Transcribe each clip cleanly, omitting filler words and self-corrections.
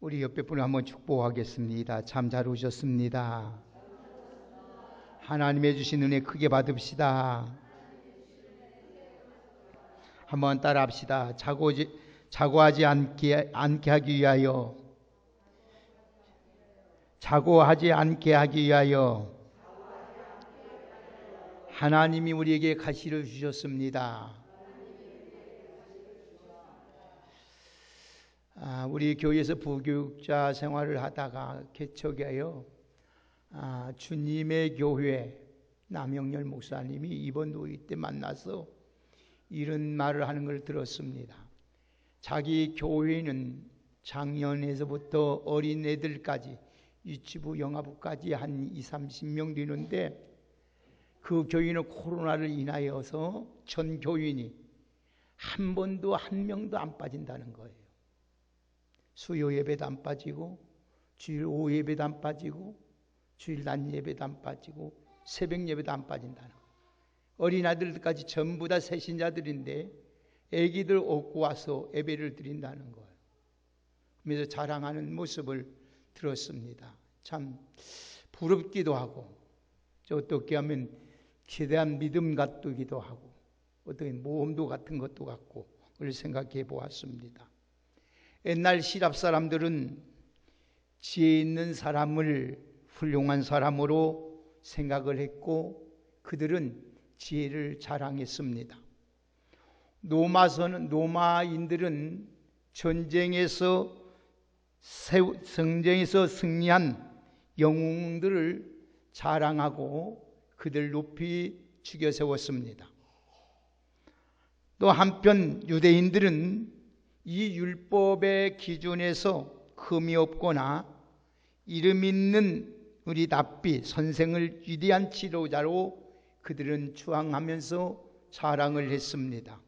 우리 옆에 분을 한번 축복하겠습니다. 참 잘 오셨습니다. 하나님의 주신 은혜 크게 받읍시다. 한번 따라합시다. 자고하지 않게 하기 위하여, 자고하지 않게 하기 위하여 하나님이 우리에게 가시를 주셨습니다. 우리 교회에서 부교육자 생활을 하다가 개척하여 주님의 교회 남영렬 목사님이 이번 노이 때 만나서 이런 말을 하는 걸 들었습니다. 자기 교회는 작년에서부터 어린애들까지 유치부 영아부까지 한 20-30명 되는데 그 교인은 코로나를 인하여서 전 교인이 한 번도 한 명도 안 빠진다는 거예요. 수요 예배도 안 빠지고 주일 오후 예배도 안 빠지고 주일 낮 예배도 안 빠지고 새벽 예배도 안 빠진다는 거예요. 어린아들까지 전부 다 새신자들인데 애기들 업고 와서 예배를 드린다는 거예요. 그래서 자랑하는 모습을 들었습니다. 참 부럽기도 하고 어떻게 하면 기대한 믿음 같기도 하고 어떻게 모험도 같은 것도 같고 그걸 생각해 보았습니다. 옛날 시랍 사람들은 지혜 있는 사람을 훌륭한 사람으로 생각을 했고 그들은 지혜를 자랑했습니다. 로마인들은 전쟁에서 승리한 영웅들을 자랑하고 그들 높이 죽여 세웠습니다. 또 한편 유대인들은 이 율법의 기준에서 흠이 없거나 이름 있는 우리 랍비 선생을 위대한 지도자로 그들은 추앙하면서 자랑을 했습니다.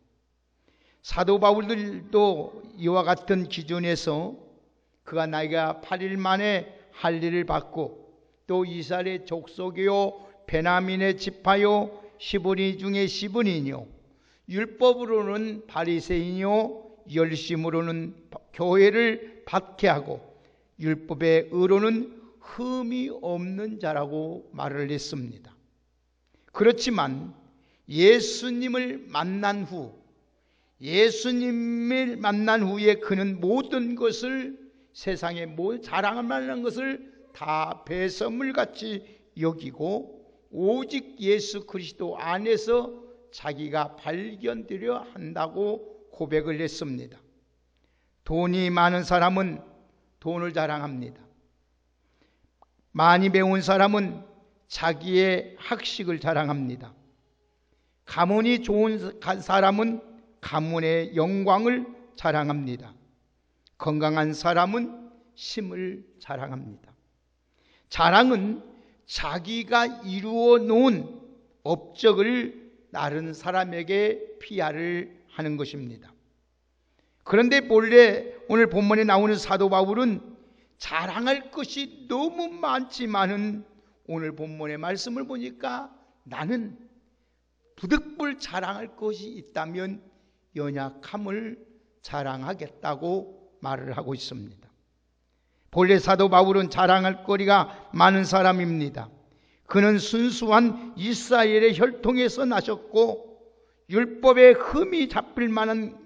사도 바울들도 이와 같은 기준에서 그가 나이가 8일 만에 할례를 받고 또 이스라엘의 족속이요 베냐민의 지파요 10분위 중에 10분이요 율법으로는 바리새인이요 열심으로는 교회를 박해하고 율법의 의로는 흠이 없는 자라고 말을 했습니다. 그렇지만 예수님을 만난 후에 그는 모든 것을 세상에 자랑할 만한 것을 다 배설물같이 여기고 오직 예수 그리스도 안에서 자기가 발견되려 한다고 고백을 했습니다. 돈이 많은 사람은 돈을 자랑합니다. 많이 배운 사람은 자기의 학식을 자랑합니다. 가문이 좋은 사람은 가문의 영광을 자랑합니다. 건강한 사람은 힘을 자랑합니다. 자랑은 자기가 이루어 놓은 업적을 다른 사람에게 PR을 하는 것입니다. 그런데 본래 오늘 본문에 나오는 사도 바울은 자랑할 것이 너무 많지만은 오늘 본문의 말씀을 보니까 나는 부득불 자랑할 것이 있다면 연약함을 자랑하겠다고 말을 하고 있습니다. 본래 사도 바울은 자랑할 거리가 많은 사람입니다. 그는 순수한 이스라엘의 혈통에서 나셨고 율법에 흠이 잡힐 만한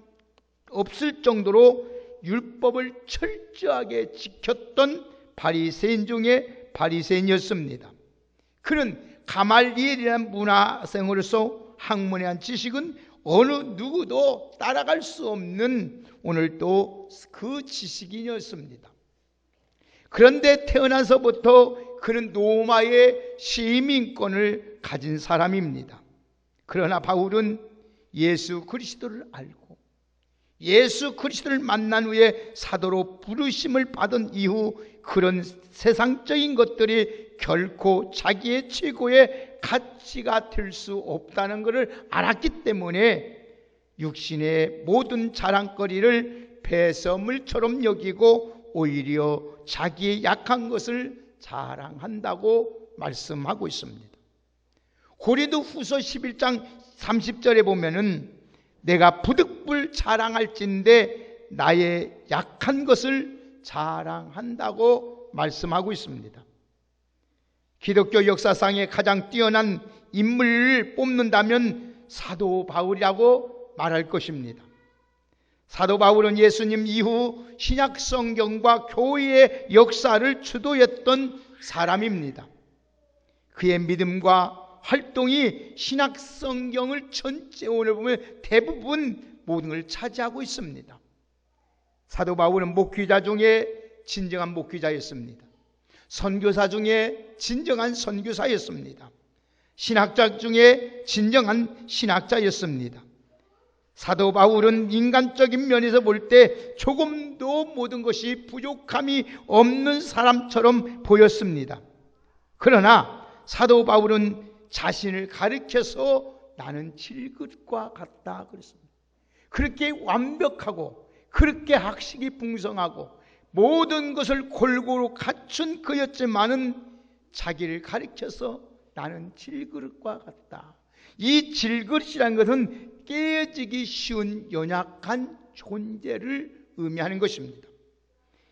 없을 정도로 율법을 철저하게 지켰던 바리새인 중에 바리새인이었습니다. 그는 가말리엘이라는 문화생으로서 학문에 한 지식은 어느 누구도 따라갈 수 없는 오늘도 그 지식인이었습니다. 그런데 태어나서부터 그는 로마의 시민권을 가진 사람입니다. 그러나 바울은 예수 그리스도를 알고 예수 그리스도를 만난 후에 사도로 부르심을 받은 이후 그런 세상적인 것들이 결코 자기의 최고의 가치가 될 수 없다는 것을 알았기 때문에 육신의 모든 자랑거리를 배설물처럼 여기고 오히려 자기의 약한 것을 자랑한다고 말씀하고 있습니다. 고린도후서 11장 30절에 보면은 내가 부득불 자랑할진대 나의 약한 것을 자랑한다고 말씀하고 있습니다. 기독교 역사상에 가장 뛰어난 인물을 뽑는다면 사도 바울이라고 말할 것입니다. 사도 바울은 예수님 이후 신약 성경과 교회의 역사를 주도했던 사람입니다. 그의 믿음과 활동이 신약 성경을 전체 오늘 보면 대부분 모든 걸 차지하고 있습니다. 사도 바울은 목회자 중에 진정한 목회자였습니다. 선교사 중에 진정한 선교사였습니다. 신학자 중에 진정한 신학자였습니다. 사도 바울은 인간적인 면에서 볼 때 조금도 모든 것이 부족함이 없는 사람처럼 보였습니다. 그러나 사도 바울은 자신을 가리켜서 나는 질그릇과 같다 그랬습니다. 그렇게 완벽하고 그렇게 학식이 풍성하고 모든 것을 골고루 갖춘 그였지만은 자기를 가리켜서 나는 질그릇과 같다. 이 질그릇이라는 것은 깨어지기 쉬운 연약한 존재를 의미하는 것입니다.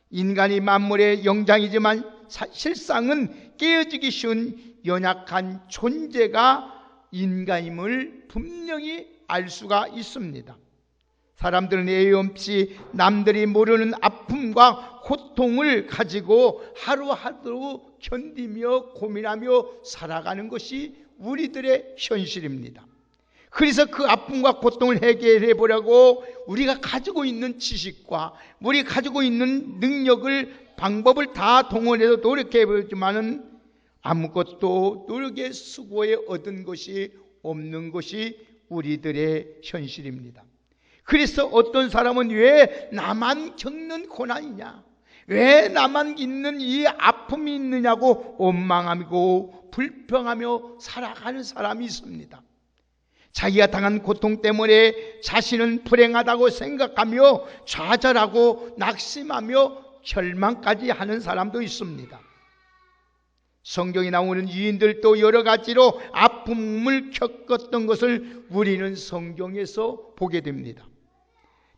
인간이 만물의 영장이지만 실상은 깨어지기 쉬운 연약한 존재가 인간임을 분명히 알 수가 있습니다. 사람들은 예의 없이 남들이 모르는 아픔과 고통을 가지고 하루하루 견디며 고민하며 살아가는 것이 우리들의 현실입니다. 그래서 그 아픔과 고통을 해결해 보려고 우리가 가지고 있는 지식과 우리가 가지고 있는 능력을 방법을 다 동원해서 노력해 보지만은 아무것도 노력의 수고에 얻은 것이 없는 것이 우리들의 현실입니다. 그래서 어떤 사람은 왜 나만 겪는 고난이냐, 왜 나만 있는 이 아픔이 있느냐고 원망하고 불평하며 살아가는 사람이 있습니다. 자기가 당한 고통 때문에 자신은 불행하다고 생각하며 좌절하고 낙심하며 절망까지 하는 사람도 있습니다. 성경에 나오는 유인들도 여러 가지로 아픔을 겪었던 것을 우리는 성경에서 보게 됩니다.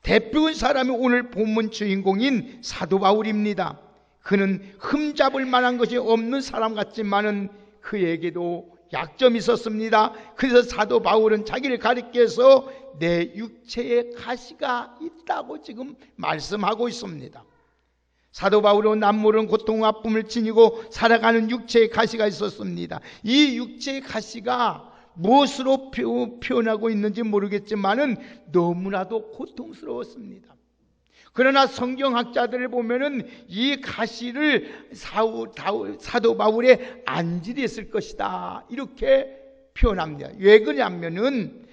대표적인 사람이 오늘 본문 주인공인 사도 바울입니다. 그는 흠잡을 만한 것이 없는 사람 같지만은 그에게도 약점이 있었습니다. 그래서 사도 바울은 자기를 가리켜서 내 육체에 가시가 있다고 지금 말씀하고 있습니다. 사도 바울은 남모르는 고통과 아픔을 지니고 살아가는 육체에 가시가 있었습니다. 이 육체의 가시가 무엇으로 표현하고 있는지 모르겠지만은 너무나도 고통스러웠습니다. 그러나 성경학자들을 보면은 이 가시를 사도 바울의 안질이 있을 것이다 이렇게 표현합니다. 왜 그러냐면은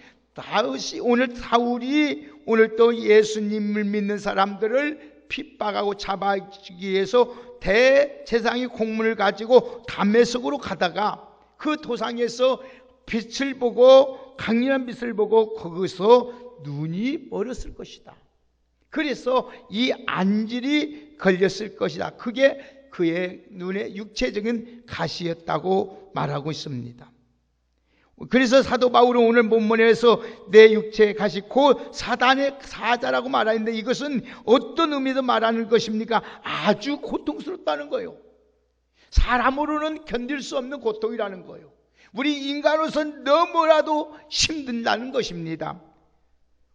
오늘 사울이 오늘 또 예수님을 믿는 사람들을 핍박하고 잡아주기 위해서 대제사장의 공문을 가지고 다메섹으로 가다가 그 도상에서 빛을 보고 강렬한 빛을 보고 거기서 눈이 멀었을 것이다. 그래서 이 안질이 걸렸을 것이다. 그게 그의 눈의 육체적인 가시였다고 말하고 있습니다. 그래서 사도 바울은 오늘 본문에서 내 육체의 가시 곧 사단의 사자라고 말하는데 이것은 어떤 의미에서 말하는 것입니까? 아주 고통스럽다는 거예요. 사람으로는 견딜 수 없는 고통이라는 거예요. 우리 인간으로서는 너무나도 힘든다는 것입니다.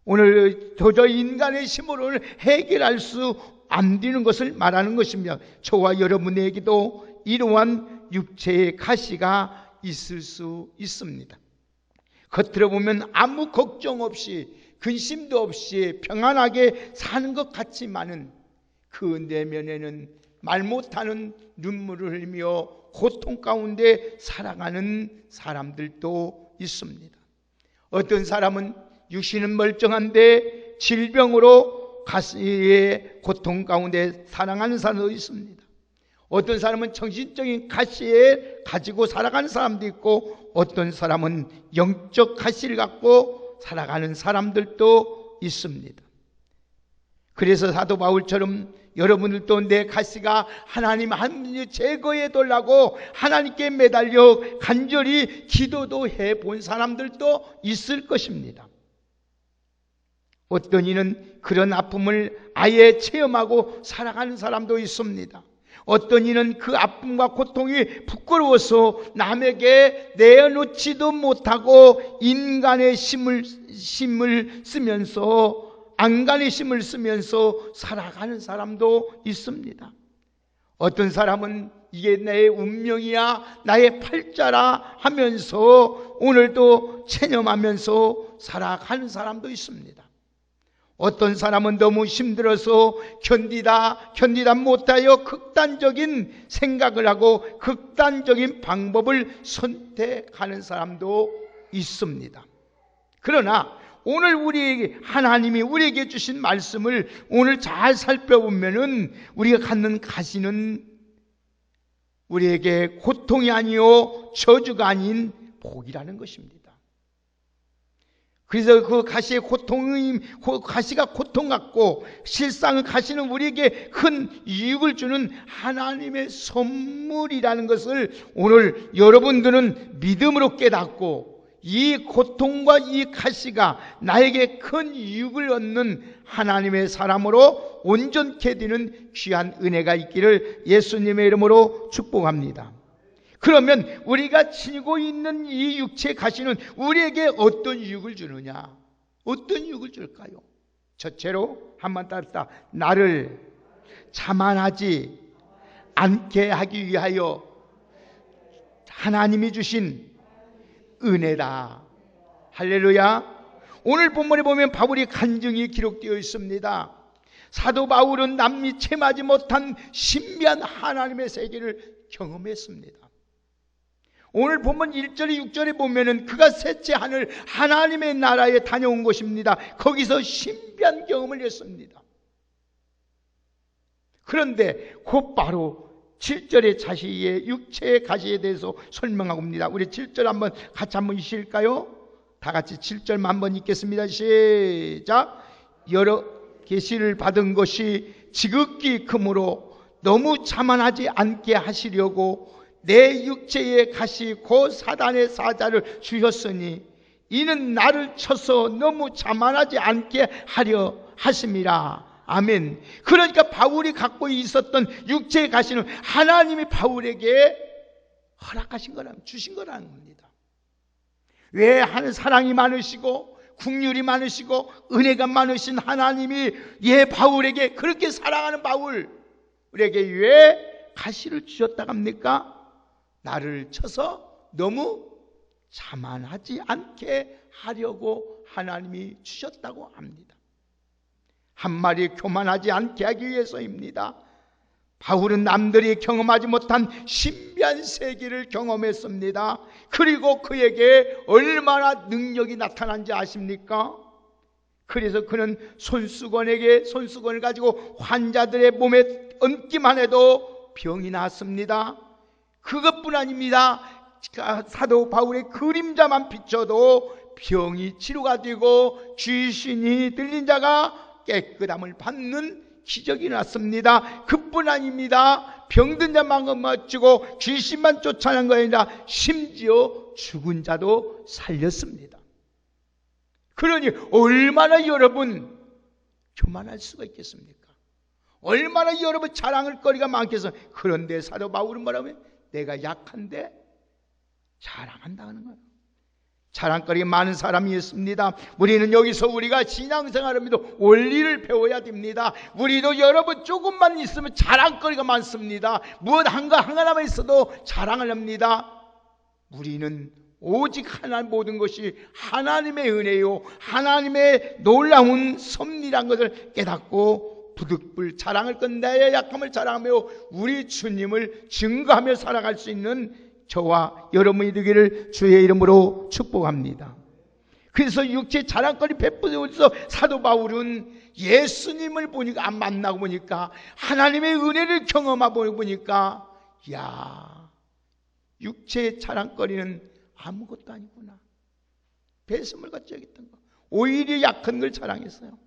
오늘 도저히 인간의 힘으로는 해결할 수 안 되는 것을 말하는 것입니다. 저와 여러분에게도 이러한 육체의 가시가 있을 수 있습니다. 겉으로 보면 아무 걱정 없이 근심도 없이 평안하게 사는 것 같지만은 그 내면에는 말 못하는 눈물을 흘리며 고통 가운데 살아가는 사람들도 있습니다. 어떤 사람은 육신은 멀쩡한데 질병으로 가시의 고통 가운데 살아가는 사람도 있습니다. 어떤 사람은 정신적인 가시에 가지고 살아가는 사람도 있고 어떤 사람은 영적 가시를 갖고 살아가는 사람들도 있습니다. 그래서 사도 바울처럼 여러분들도 내 가시가 하나님 제거해 달라고 하나님께 매달려 간절히 기도도 해본 사람들도 있을 것입니다. 어떤 이는 그런 아픔을 아예 체험하고 살아가는 사람도 있습니다. 어떤 이는 그 아픔과 고통이 부끄러워서 남에게 내어놓지도 못하고 인간의 힘을 쓰면서, 안간의 힘을 쓰면서 살아가는 사람도 있습니다. 어떤 사람은 이게 내 운명이야, 나의 팔자라 하면서 오늘도 체념하면서 살아가는 사람도 있습니다. 어떤 사람은 너무 힘들어서 견디다 못하여 극단적인 생각을 하고 극단적인 방법을 선택하는 사람도 있습니다. 그러나 오늘 하나님이 우리에게 주신 말씀을 오늘 잘 살펴보면은 우리가 갖는 가시는 우리에게 고통이 아니요 저주가 아닌 복이라는 것입니다. 그래서 그 가시가 고통 같고 실상은 가시는 우리에게 큰 유익을 주는 하나님의 선물이라는 것을 오늘 여러분들은 믿음으로 깨닫고, 이 고통과 이 가시가 나에게 큰 유익을 얻는 하나님의 사람으로 온전케 되는 귀한 은혜가 있기를 예수님의 이름으로 축복합니다. 그러면 우리가 지니고 있는 이 육체의 가시는 우리에게 어떤 유익을 주느냐? 어떤 유익을 줄까요? 첫째로 한번 따르다, 나를 자만하지 않게 하기 위하여 하나님이 주신 은혜다. 할렐루야. 오늘 본문에 보면 바울의 간증이 기록되어 있습니다. 사도 바울은 남이 체험하지 못한 신비한 하나님의 세계를 경험했습니다. 오늘 본문 1절에 6절에 보면은 그가 셋째 하늘 하나님의 나라에 다녀온 것입니다. 거기서 신비한 경험을 했습니다. 그런데 곧바로 7절의 자식의 육체의 가시에 대해서 설명하고 있습니다. 우리 7절 같이 한번 읽을까요? 다 같이 7절만 한번 읽겠습니다. 시작. 여러 계시를 받은 것이 지극히 크므로 너무 자만하지 않게 하시려고 내 육체에 가시 곧 사단의 사자를 주셨으니 이는 나를 쳐서 너무 자만하지 않게 하려 하심이라. 아멘. 그러니까 바울이 갖고 있었던 육체의 가시는 하나님이 바울에게 허락하신 거라면, 주신 거라는 겁니다. 왜 하는 사랑이 많으시고 국률이 많으시고 은혜가 많으신 하나님이 바울에게, 그렇게 사랑하는 바울에게 왜 가시를 주셨다고 합니까? 나를 쳐서 너무 자만하지 않게 하려고 하나님이 주셨다고 합니다. 한마디 교만하지 않게 하기 위해서입니다. 바울은 남들이 경험하지 못한 신비한 세계를 경험했습니다. 그리고 그에게 얼마나 능력이 나타난지 아십니까? 그래서 그는 손수건을 가지고 환자들의 몸에 얹기만 해도 병이 났습니다. 그것뿐 아닙니다. 사도 바울의 그림자만 비춰도 병이 치료가 되고 귀신이 들린 자가 깨끗함을 받는 기적이 났습니다. 그뿐 아닙니다. 병든 자만 맞추고 귀신만 쫓아낸 것이 아니라 심지어 죽은 자도 살렸습니다. 그러니 얼마나 여러분 교만할 수가 있겠습니까? 얼마나 여러분 자랑할 거리가 많겠어. 그런데 사도 바울은 뭐라고요? 내가 약한데 자랑한다는 거예요. 자랑거리가 많은 사람이 있습니다. 우리는 여기서 우리가 신앙생활합니다. 원리를 배워야 됩니다. 우리도 여러분 조금만 있으면 자랑거리가 많습니다. 무엇 하나만 있어도 자랑을 합니다. 우리는 오직 모든 것이 하나님의 은혜요, 하나님의 놀라운 섭리란 것을 깨닫고 부득불 자랑을 끝내야 약함을 자랑하며 우리 주님을 증거하며 살아갈 수 있는 저와 여러분이 되기를 주의 이름으로 축복합니다. 그래서 육체 자랑거리 베푸면서 사도 바울은 예수님을 보니까, 만나고 보니까, 하나님의 은혜를 경험하고 보니까, 육체의 자랑거리는 아무것도 아니구나. 배심을 갖지 않았던 거. 오히려 약한 걸 자랑했어요.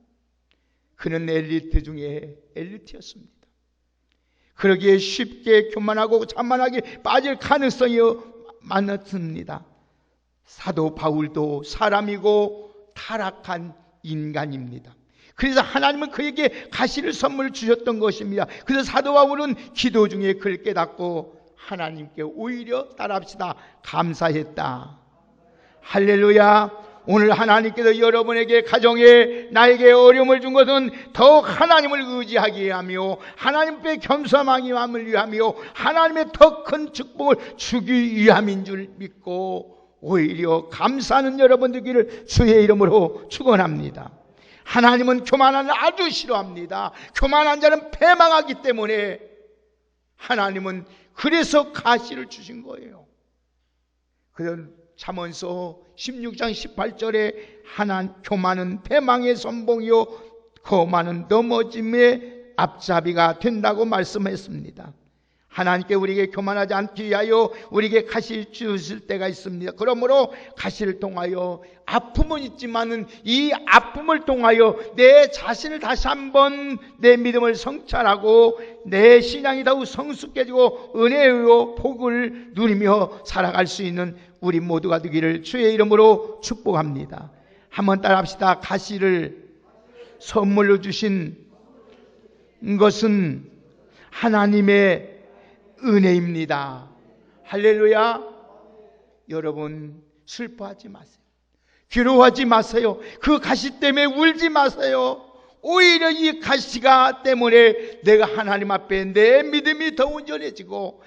그는 엘리트 중에 엘리트였습니다. 그러기에 쉽게 교만하고 자만하게 빠질 가능성이 많았습니다. 사도 바울도 사람이고 타락한 인간입니다. 그래서 하나님은 그에게 가시를 선물 주셨던 것입니다. 그래서 사도 바울은 기도 중에 그를 깨닫고 하나님께 오히려 따라합시다. 감사했다. 할렐루야. 오늘 하나님께서 여러분에게 가정에 나에게 어려움을 준 것은 더욱 하나님을 의지하게 하며 하나님께 겸손함을 위하며 하나님의 더 큰 축복을 주기 위함인 줄 믿고 오히려 감사하는 여러분 되기를 주의 이름으로 축원합니다. 하나님은 교만한 자를 아주 싫어합니다. 교만한 자는 패망하기 때문에 하나님은 그래서 가시를 주신 거예요. 그래서 잠언서 16장 18절에 교만은 패망의 선봉이요 거만은 넘어짐의 앞잡이가 된다고 말씀했습니다. 하나님께 우리에게 교만하지 않기 위하여 우리에게 가시를 주실 때가 있습니다. 그러므로 가시를 통하여 아픔은 있지만은 이 아픔을 통하여 내 자신을 다시 한번 내 믿음을 성찰하고 내 신앙이 더욱 성숙해지고 은혜요 복을 누리며 살아갈 수 있는 우리 모두가 되기를 주의 이름으로 축복합니다. 한번 따라합시다. 가시를 선물로 주신 것은 하나님의 은혜입니다. 할렐루야. 여러분 슬퍼하지 마세요. 괴로워하지 마세요. 그 가시 때문에 울지 마세요. 오히려 이 가시가 때문에 내가 하나님 앞에 내 믿음이 더 온전해지고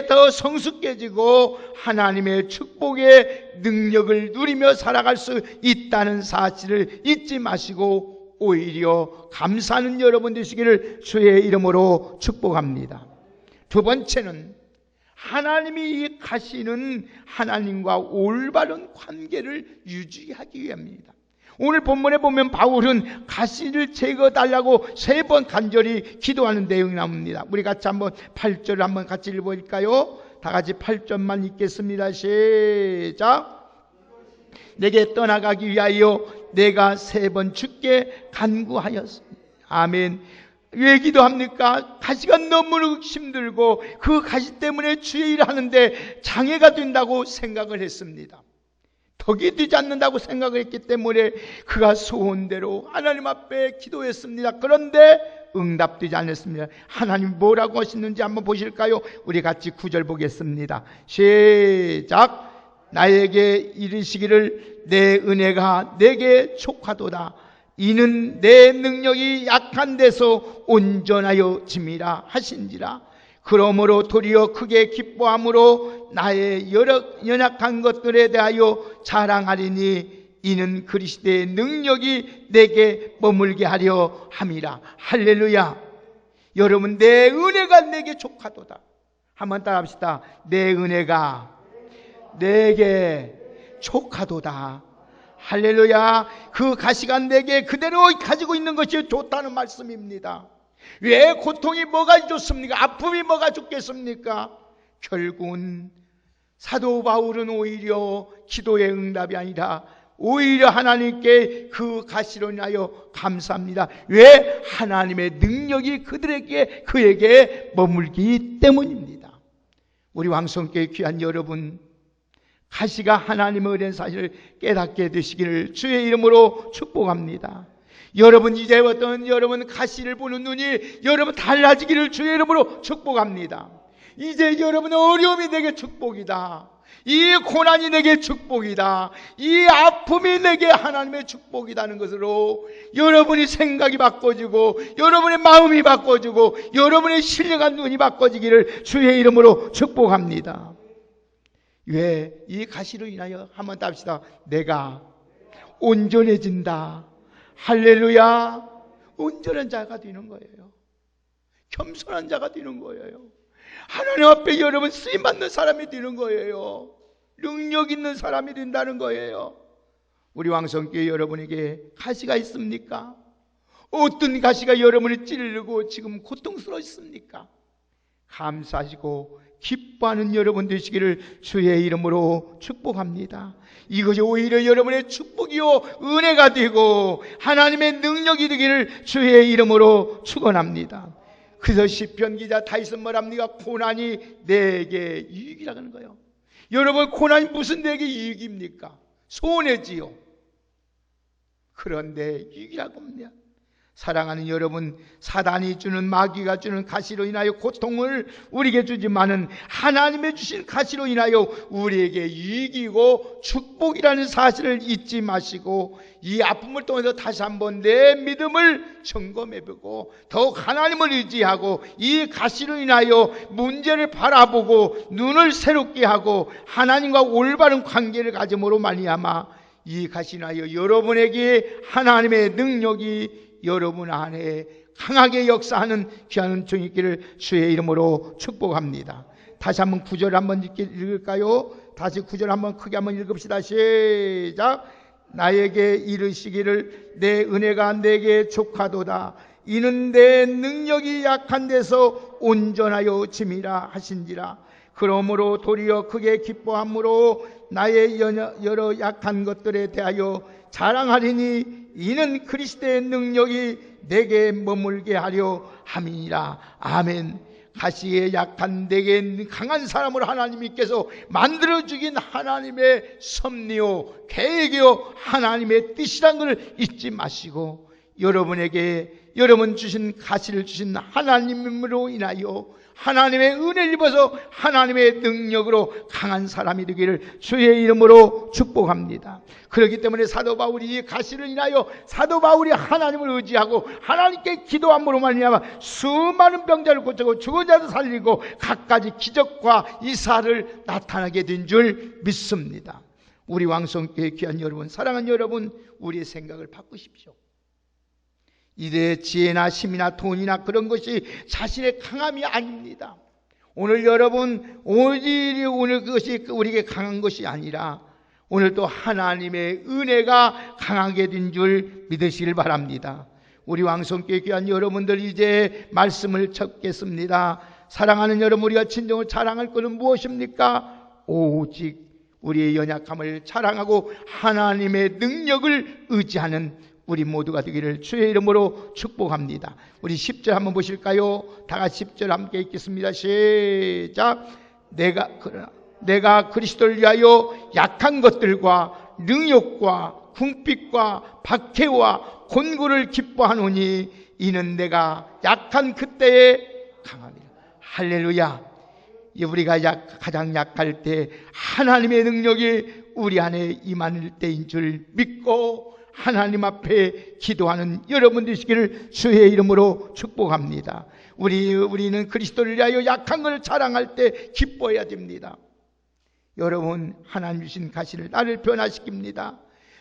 더 성숙해지고 하나님의 축복의 능력을 누리며 살아갈 수 있다는 사실을 잊지 마시고 오히려 감사하는 여러분 되시기를 주의 이름으로 축복합니다. 두 번째는 하나님이 이 가시는 하나님과 올바른 관계를 유지하기 위함입니다. 오늘 본문에 보면 바울은 가시를 제거달라고 3번 간절히 기도하는 내용이 나옵니다. 우리 같이 한번 8절을 한번 같이 읽어볼까요? 다 같이 8절만 읽겠습니다. 시작. 내게 떠나가기 위하여 내가 3번 주께 간구하였습니다. 아멘. 왜 기도합니까? 가시가 너무 힘들고 그 가시 때문에 주의 일을 하는데 장애가 된다고 생각을 했습니다. 덕이 되지 않는다고 생각을 했기 때문에 그가 소원대로 하나님 앞에 기도했습니다. 그런데 응답되지 않았습니다. 하나님 뭐라고 하시는지 한번 보실까요? 우리 같이 9절 보겠습니다. 시작. 나에게 이르시기를 내 은혜가 내게 족하도다. 이는 내 능력이 약한 데서 온전하여 짐이라 하신지라. 그러므로 도리어 크게 기뻐함으로 나의 여러 연약한 것들에 대하여 자랑하리니 이는 그리스도의 능력이 내게 머물게 하려 함이라. 할렐루야. 여러분 내 은혜가 내게 족하도다. 한번 따라합시다. 내 은혜가 내게 족하도다. 할렐루야. 그 가시가 내게 그대로 가지고 있는 것이 좋다는 말씀입니다. 왜 고통이 뭐가 좋습니까? 아픔이 뭐가 좋겠습니까? 결국은 사도 바울은 오히려 기도의 응답이 아니라 오히려 하나님께 그 가시로 인하여 감사합니다. 왜? 하나님의 능력이 그에게 머물기 때문입니다. 우리 왕성교회 귀한 여러분, 가시가 하나님의 은혜인 사실을 깨닫게 되시기를 주의 이름으로 축복합니다. 여러분 이제부터는 여러분 가시를 보는 눈이 여러분 달라지기를 주의 이름으로 축복합니다. 이제 여러분의 어려움이 내게 축복이다. 이 고난이 내게 축복이다. 이 아픔이 내게 하나님의 축복이라는 것으로 여러분의 생각이 바꿔지고 여러분의 마음이 바꿔지고 여러분의 신령한 눈이 바꿔지기를 주의 이름으로 축복합니다. 왜? 이 가시로 인하여 한번 답시다. 내가 온전해진다. 할렐루야. 온전한 자가 되는 거예요. 겸손한 자가 되는 거예요. 하나님 앞에 여러분 쓰임받는 사람이 되는 거예요. 능력 있는 사람이 된다는 거예요. 우리 왕성교회 여러분에게 가시가 있습니까? 어떤 가시가 여러분을 찌르고 지금 고통스러우십니까? 감사하시고 기뻐하는 여러분 되시기를 주의 이름으로 축복합니다. 이것이 오히려 여러분의 축복이요 은혜가 되고 하나님의 능력이 되기를 주의 이름으로 축원합니다. 그래서 시편 기자 다윗은 뭐랍니까? 고난이 내게 유익이라는 거예요. 여러분 고난이 무슨 내게 유익입니까? 손해지요. 그런데 유익이라고 합니다. 사랑하는 여러분, 사단이 주는, 마귀가 주는 가시로 인하여 고통을 우리에게 주지만은 하나님의 주신 가시로 인하여 우리에게 유익이고 축복이라는 사실을 잊지 마시고 이 아픔을 통해서 다시 한번 내 믿음을 점검해보고 더욱 하나님을 의지하고 이 가시로 인하여 문제를 바라보고 눈을 새롭게 하고 하나님과 올바른 관계를 가짐으로 말미암아 이 가시로 인하여 여러분에게 하나님의 능력이 여러분 안에 강하게 역사하는 귀한 은총이 있기를 주의 이름으로 축복합니다. 다시 한번 9절 한번 읽을까요? 다시 9절 한번 크게 한번 읽읍시다. 시작. 나에게 이르시기를 내 은혜가 내게 족하도다. 이는 내 능력이 약한 데서 온전하여 짐이라 하신지라. 그러므로 도리어 크게 기뻐함으로 나의 여러 약한 것들에 대하여 자랑하리니 이는 그리스도의 능력이 내게 머물게 하려 함이니라. 아멘. 가시에 약한 내게 강한 사람으로 하나님께서 만들어 주긴 하나님의 섭리요 계획이요 하나님의 뜻이란 걸 잊지 마시고 여러분에게 여러분 주신 가시를 주신 하나님으로 인하여 하나님의 은혜를 입어서 하나님의 능력으로 강한 사람이 되기를 주의 이름으로 축복합니다. 그렇기 때문에 사도 바울이 이 가시를 인하여 사도 바울이 하나님을 의지하고 하나님께 기도함으로 말미암아 수많은 병자를 고치고 죽은 자도 살리고 갖가지 기적과 이사를 나타나게 된 줄 믿습니다. 우리 왕성교회 귀한 여러분, 사랑하는 여러분, 우리의 생각을 바꾸십시오. 이들의 지혜나 힘이나 돈이나 그런 것이 자신의 강함이 아닙니다. 오늘 여러분, 오늘 그것이 우리에게 강한 것이 아니라 오늘 또 하나님의 은혜가 강하게 된 줄 믿으시길 바랍니다. 우리 왕성교회 귀한 여러분들, 이제 말씀을 찾겠습니다. 사랑하는 여러분, 우리가 진정으로 자랑할 것은 무엇입니까? 오직 우리의 연약함을 자랑하고 하나님의 능력을 의지하는 우리 모두가 되기를 주의 이름으로 축복합니다. 우리 10절 한번 보실까요? 다 같이 10절 함께 읽겠습니다. 시작. 내가 그리스도를 위하여 약한 것들과 능욕과 궁핍과 박해와 곤고를 기뻐하노니 이는 내가 약한 그때에 강함이라. 할렐루야. 우리가 가장 약할 때 하나님의 능력이 우리 안에 임할 때인 줄 믿고 하나님 앞에 기도하는 여러분 되시기를 주의 이름으로 축복합니다. 우리는 그리스도를 위하여 약한 걸 자랑할 때 기뻐해야 됩니다. 여러분, 하나님 주신 가시를 나를 변화시킵니다.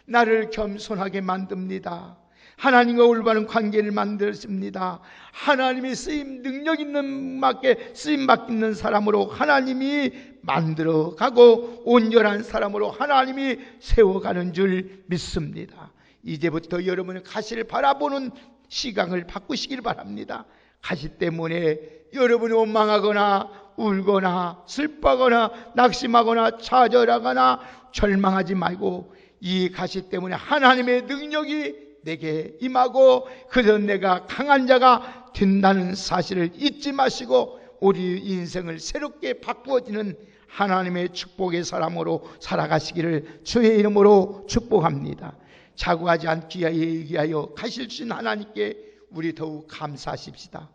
나를 겸손하게 만듭니다. 하나님과 올바른 관계를 만들었습니다. 하나님의 쓰임, 능력 있는 맞게 쓰임 받는 사람으로 하나님이 만들어가고 온전한 사람으로 하나님이 세워가는 줄 믿습니다. 이제부터 여러분의 가시를 바라보는 시각을 바꾸시길 바랍니다. 가시 때문에 여러분이 원망하거나 울거나 슬퍼하거나 낙심하거나 좌절하거나 절망하지 말고 이 가시 때문에 하나님의 능력이 내게 임하고 그래서 내가 강한 자가 된다는 사실을 잊지 마시고 우리 인생을 새롭게 바꾸어지는 하나님의 축복의 사람으로 살아가시기를 주의 이름으로 축복합니다. 자고하지 않기 위하여 가실 주신 하나님께 우리 더욱 감사하십시다.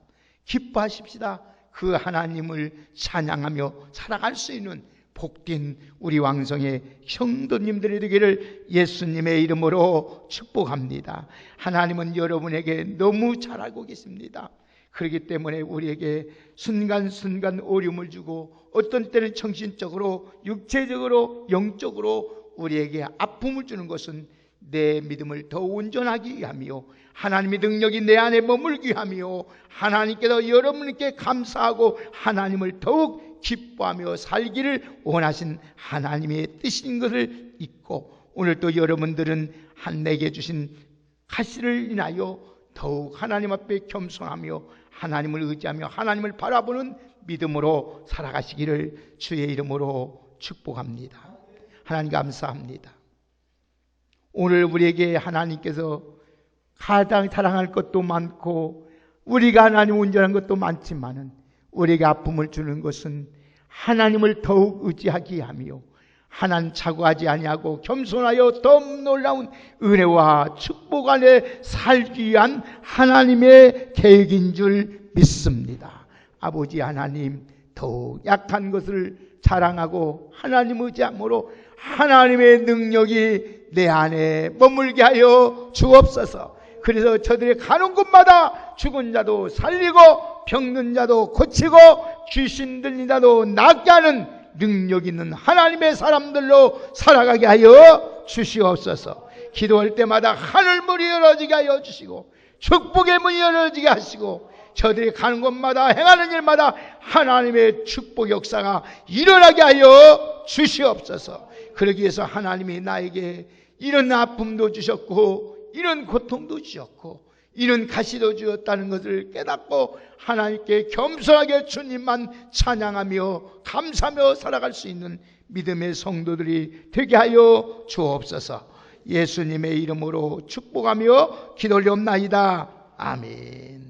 기뻐하십시다. 그 하나님을 찬양하며 살아갈 수 있는 복된 우리 왕성의 형도님들이 되기를 예수님의 이름으로 축복합니다. 하나님은 여러분에게 너무 잘 알고 계십니다. 그렇기 때문에 우리에게 순간순간 어려움을 주고 어떤 때는 정신적으로 육체적으로 영적으로 우리에게 아픔을 주는 것은 내 믿음을 더 온전하게 위하며 하나님의 능력이 내 안에 머물게 하며 하나님께서 여러분께 감사하고 하나님을 더욱 기뻐하며 살기를 원하신 하나님의 뜻인 것을 잊고 오늘 또 여러분들은 내게 주신 가시를 인하여 더욱 하나님 앞에 겸손하며 하나님을 의지하며 하나님을 바라보는 믿음으로 살아가시기를 주의 이름으로 축복합니다. 하나님 감사합니다. 오늘 우리에게 하나님께서 가장 사랑할 것도 많고 우리가 하나님 온전한 것도 많지만은 우리에게 아픔을 주는 것은 하나님을 더욱 의지하게 하며 하나님 차고하지 아니하고 겸손하여 더 놀라운 은혜와 축복 안에 살기 위한 하나님의 계획인 줄 믿습니다. 아버지 하나님, 더욱 약한 것을 자랑하고 하나님 의지함으로 하나님의 능력이 내 안에 머물게 하여 주옵소서. 그래서 저들이 가는 곳마다 죽은 자도 살리고 병든 자도 고치고 귀신 들린 자도 낫게 하는 능력 있는 하나님의 사람들로 살아가게 하여 주시옵소서. 기도할 때마다 하늘문이 열어지게 하여 주시고 축복의 문이 열어지게 하시고 저들이 가는 곳마다 행하는 일마다 하나님의 축복 역사가 일어나게 하여 주시옵소서. 그러기 위해서 하나님이 나에게 이런 아픔도 주셨고 이런 고통도 주셨고 이런 가시도 주었다는 것을 깨닫고 하나님께 겸손하게 주님만 찬양하며 감사하며 살아갈 수 있는 믿음의 성도들이 되게 하여 주옵소서. 예수님의 이름으로 축복하며 기도 올리옵나이다. 아멘.